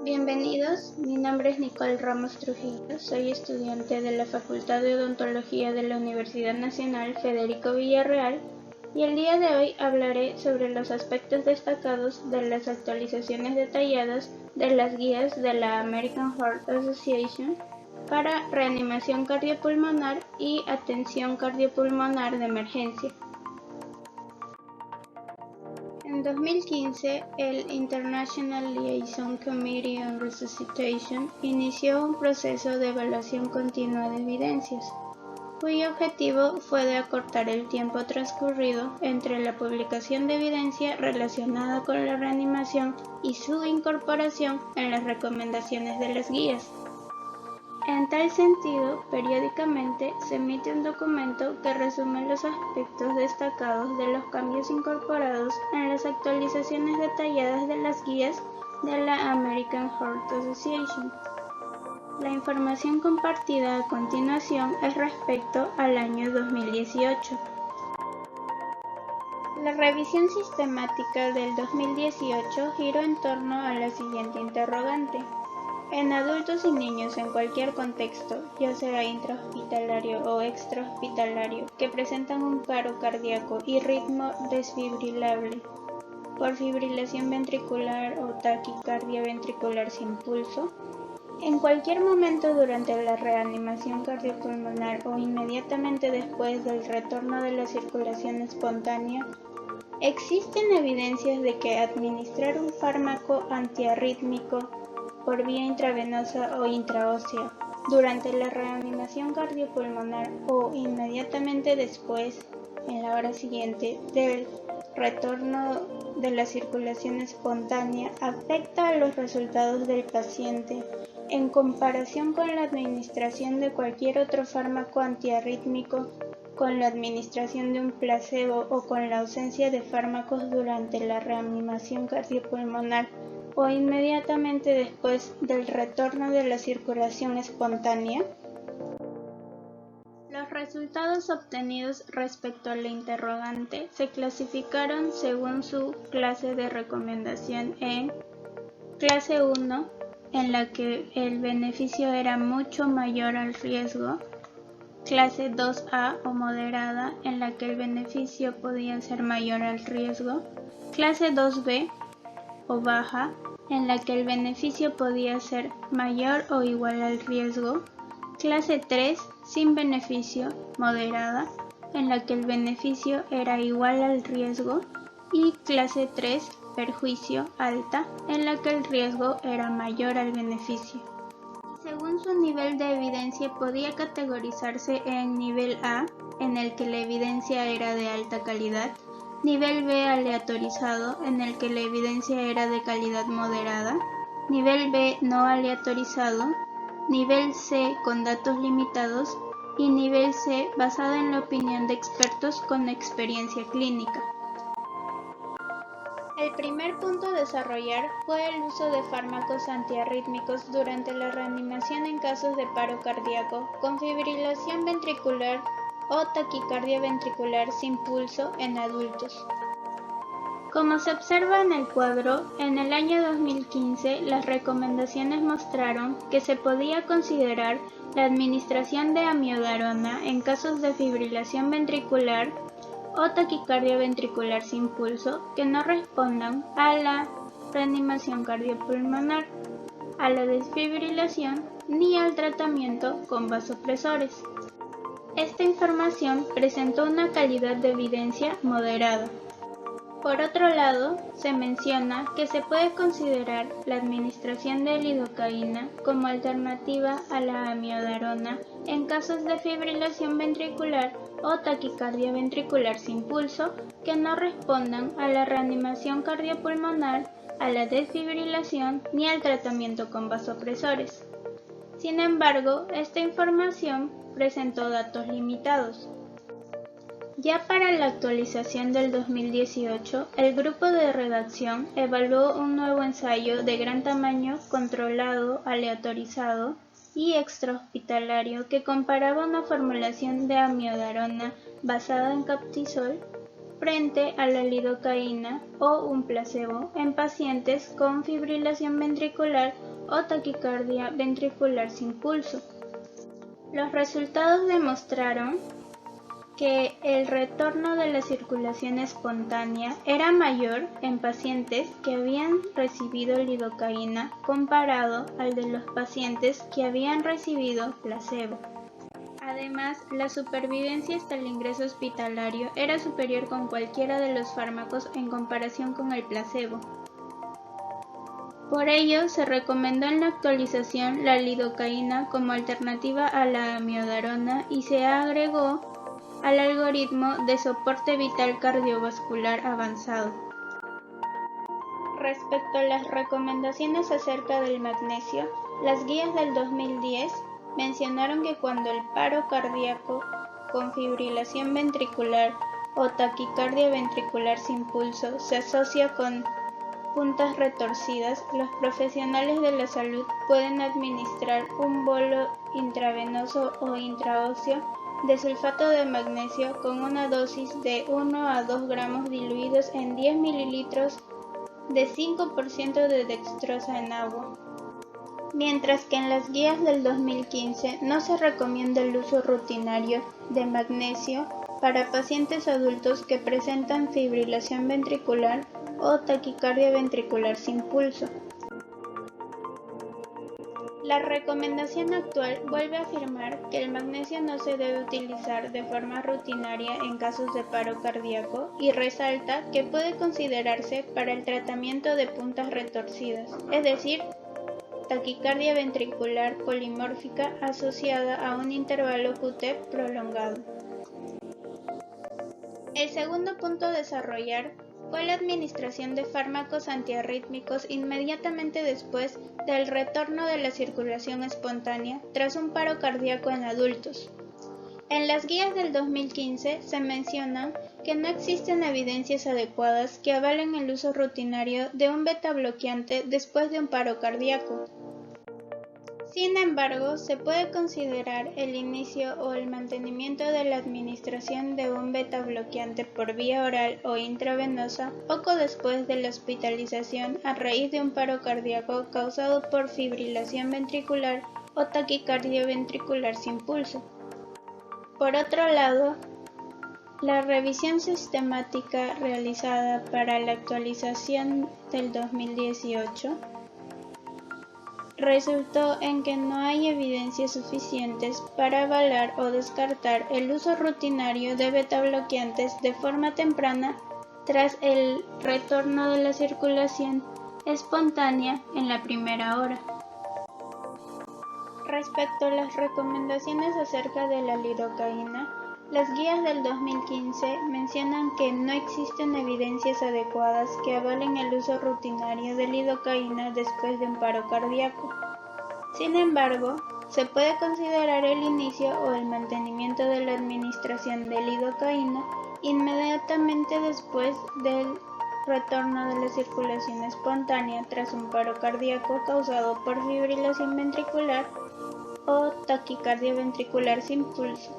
Bienvenidos, mi nombre es Nicole Ramos Trujillo, soy estudiante de la Facultad de Odontología de la Universidad Nacional Federico Villarreal y el día de hoy hablaré sobre los aspectos destacados de las actualizaciones detalladas de las guías de la American Heart Association para reanimación cardiopulmonar y atención cardiopulmonar de emergencia. En 2015, el International Liaison Committee on Resuscitation inició un proceso de evaluación continua de evidencias, cuyo objetivo fue de acortar el tiempo transcurrido entre la publicación de evidencia relacionada con la reanimación y su incorporación en las recomendaciones de las guías. En tal sentido, periódicamente se emite un documento que resume los aspectos destacados de los cambios incorporados en las actualizaciones detalladas de las guías de la American Heart Association. La información compartida a continuación es respecto al año 2018. La revisión sistemática del 2018 giró en torno a la siguiente interrogante. En adultos y niños en cualquier contexto, ya sea intrahospitalario o extrahospitalario, que presentan un paro cardíaco y ritmo desfibrilable por fibrilación ventricular o taquicardia ventricular sin pulso, en cualquier momento durante la reanimación cardiopulmonar o inmediatamente después del retorno de la circulación espontánea, existen evidencias de que administrar un fármaco antiarrítmico por vía intravenosa o intraósea durante la reanimación cardiopulmonar o inmediatamente después, en la hora siguiente, del retorno de la circulación espontánea afecta a los resultados del paciente en comparación con la administración de cualquier otro fármaco antiarrítmico, con la administración de un placebo o con la ausencia de fármacos durante la reanimación cardiopulmonar o inmediatamente después del retorno de la circulación espontánea. Los resultados obtenidos respecto a la interrogante se clasificaron según su clase de recomendación en clase 1, en la que el beneficio era mucho mayor al riesgo, clase 2A o moderada, en la que el beneficio podía ser mayor al riesgo, clase 2B o baja, en la que el beneficio podía ser mayor o igual al riesgo, clase 3 sin beneficio, moderada, en la que el beneficio era igual al riesgo, y clase 3 perjuicio, alta, en la que el riesgo era mayor al beneficio. Según su nivel de evidencia podía categorizarse en nivel A, en el que la evidencia era de alta calidad, nivel B aleatorizado, en el que la evidencia era de calidad moderada, nivel B no aleatorizado, nivel C con datos limitados y nivel C basado en la opinión de expertos con experiencia clínica. El primer punto a desarrollar fue el uso de fármacos antiarrítmicos durante la reanimación en casos de paro cardíaco con fibrilación ventricular o taquicardia ventricular sin pulso en adultos. Como se observa en el cuadro, en el año 2015 las recomendaciones mostraron que se podía considerar la administración de amiodarona en casos de fibrilación ventricular o taquicardia ventricular sin pulso que no respondan a la reanimación cardiopulmonar, a la desfibrilación ni al tratamiento con vasopresores. Esta información presentó una calidad de evidencia moderada. Por otro lado, se menciona que se puede considerar la administración de lidocaína como alternativa a la amiodarona en casos de fibrilación ventricular o taquicardia ventricular sin pulso que no respondan a la reanimación cardiopulmonar, a la desfibrilación ni al tratamiento con vasopresores. Sin embargo, esta información presentó datos limitados. Ya para la actualización del 2018, el grupo de redacción evaluó un nuevo ensayo de gran tamaño controlado, aleatorizado y extrahospitalario que comparaba una formulación de amiodarona basada en captisol frente a la lidocaína o un placebo en pacientes con fibrilación ventricular o taquicardia ventricular sin pulso. Los resultados demostraron que el retorno de la circulación espontánea era mayor en pacientes que habían recibido lidocaína comparado al de los pacientes que habían recibido placebo. Además, la supervivencia hasta el ingreso hospitalario era superior con cualquiera de los fármacos en comparación con el placebo. Por ello, se recomendó en la actualización la lidocaína como alternativa a la amiodarona y se agregó al algoritmo de soporte vital cardiovascular avanzado. Respecto a las recomendaciones acerca del magnesio, las guías del 2010 mencionaron que cuando el paro cardíaco con fibrilación ventricular o taquicardia ventricular sin pulso se asocia con puntas retorcidas, los profesionales de la salud pueden administrar un bolo intravenoso o intraóseo de sulfato de magnesio con una dosis de 1 a 2 gramos diluidos en 10 mililitros de 5% de dextrosa en agua. Mientras que en las guías del 2015 no se recomienda el uso rutinario de magnesio para pacientes adultos que presentan fibrilación ventricular o taquicardia ventricular sin pulso. La recomendación actual vuelve a afirmar que el magnesio no se debe utilizar de forma rutinaria en casos de paro cardíaco y resalta que puede considerarse para el tratamiento de puntas retorcidas, es decir, taquicardia ventricular polimórfica asociada a un intervalo QT prolongado. El segundo punto a desarrollar fue la administración de fármacos antiarrítmicos inmediatamente después del retorno de la circulación espontánea tras un paro cardíaco en adultos. En las guías del 2015 se menciona que no existen evidencias adecuadas que avalen el uso rutinario de un beta bloqueante después de un paro cardíaco. Sin embargo, se puede considerar el inicio o el mantenimiento de la administración de un beta bloqueante por vía oral o intravenosa poco después de la hospitalización a raíz de un paro cardíaco causado por fibrilación ventricular o taquicardia ventricular sin pulso. Por otro lado, la revisión sistemática realizada para la actualización del 2018 resultó en que no hay evidencias suficientes para avalar o descartar el uso rutinario de beta bloqueantes de forma temprana tras el retorno de la circulación espontánea en la primera hora. Respecto a las recomendaciones acerca de la lidocaína, las guías del 2015 mencionan que no existen evidencias adecuadas que avalen el uso rutinario de lidocaína después de un paro cardíaco. Sin embargo, se puede considerar el inicio o el mantenimiento de la administración de lidocaína inmediatamente después del retorno de la circulación espontánea tras un paro cardíaco causado por fibrilación ventricular o taquicardia ventricular sin pulso.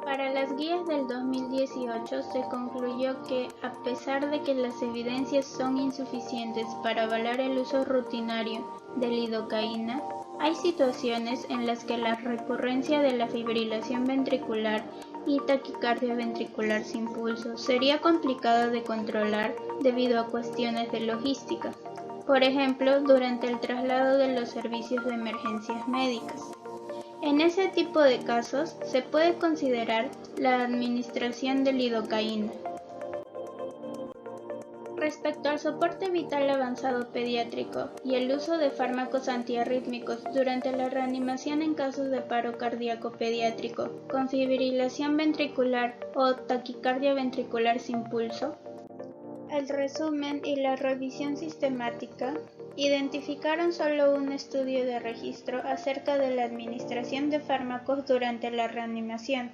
Para las guías del 2018 se concluyó que, a pesar de que las evidencias son insuficientes para avalar el uso rutinario de lidocaína, hay situaciones en las que la recurrencia de la fibrilación ventricular y taquicardia ventricular sin pulso sería complicada de controlar debido a cuestiones de logística, por ejemplo, durante el traslado de los servicios de emergencias médicas. En ese tipo de casos se puede considerar la administración de lidocaína. Respecto al soporte vital avanzado pediátrico y el uso de fármacos antiarrítmicos durante la reanimación en casos de paro cardíaco pediátrico con fibrilación ventricular o taquicardia ventricular sin pulso, el resumen y la revisión sistemática identificaron solo un estudio de registro acerca de la administración de fármacos durante la reanimación.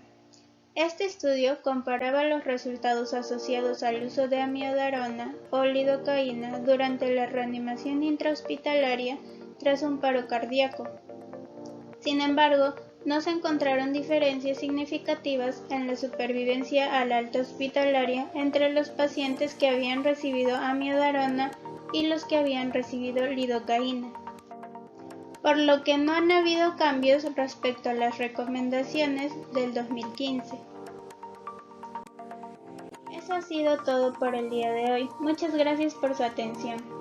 Este estudio comparaba los resultados asociados al uso de amiodarona o lidocaína durante la reanimación intrahospitalaria tras un paro cardíaco. Sin embargo, no se encontraron diferencias significativas en la supervivencia al alta hospitalaria entre los pacientes que habían recibido amiodarona y los que habían recibido lidocaína, por lo que no han habido cambios respecto a las recomendaciones del 2015. Eso ha sido todo por el día de hoy. Muchas gracias por su atención.